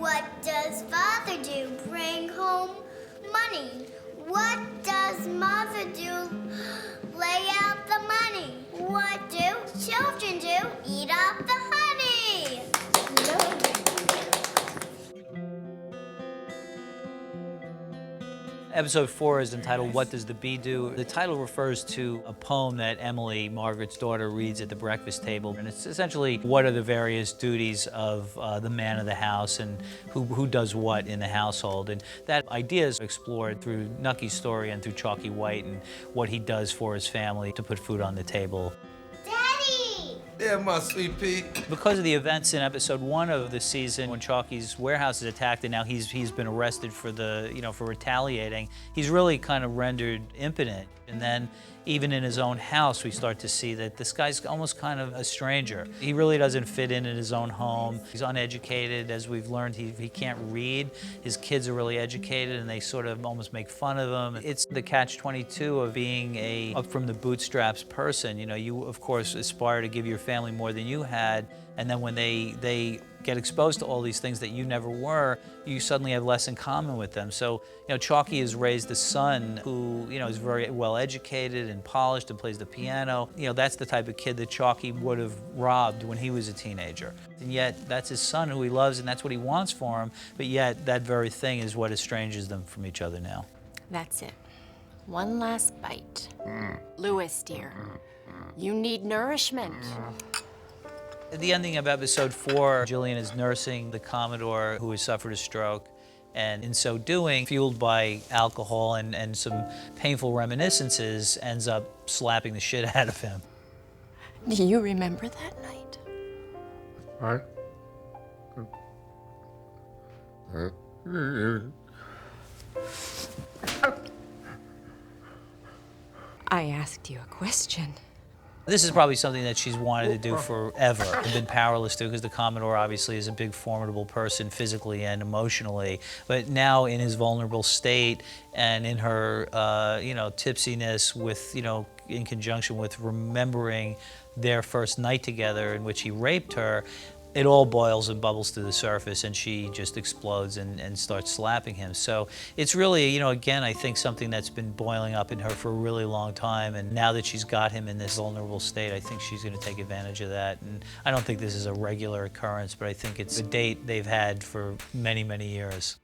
What does father do? Bring home money. What does mother do? Lay out the money. What do children do? Eat up the honey. Episode 4 is entitled, What Does the Bee Do? The title refers to a poem that Emily, Margaret's daughter, reads at the breakfast table. And it's essentially, what are the various duties of the man of the house and who does what in the household. And that idea is explored through Nucky's story and through Chalky White and what he does for his family to put food on the table. Yeah, my sweet pea. Because of the events in episode 1 of the season, when Chalky's warehouse is attacked and now he's been arrested for for retaliating, he's really kind of rendered impotent. And then even in his own house, we start to see that this guy's almost kind of a stranger. He really doesn't fit in his own home. He's uneducated. As we've learned, he can't read. His kids are really educated, and they sort of almost make fun of him. It's the catch-22 of being a up-from-the-bootstraps person. You know, you, of course, aspire to give your family more than you had, and then when they get exposed to all these things that you never were, you suddenly have less in common with them. So, you know, Chalky has raised a son who, you know, is very well educated and polished and plays the piano. You know, that's the type of kid that Chalky would have robbed when he was a teenager. And yet, that's his son who he loves, and that's what he wants for him, but yet that very thing is what estranges them from each other now. That's it. One last bite. Louis, dear, you need nourishment. At the ending of episode 4, Jillian is nursing the Commodore who has suffered a stroke, and in so doing, fueled by alcohol and some painful reminiscences, ends up slapping the shit out of him. Do you remember that night? What? I asked you a question. This is probably something that she's wanted to do forever and been powerless to, because the Commodore obviously is a big, formidable person physically and emotionally. But now in his vulnerable state and in her, tipsiness with, in conjunction with remembering their first night together in which he raped her, it all boils and bubbles to the surface, and she just explodes and starts slapping him. So it's really, again, I think something that's been boiling up in her for a really long time, and now that she's got him in this vulnerable state, I think she's going to take advantage of that. And I don't think this is a regular occurrence, but I think it's a date they've had for many, many years.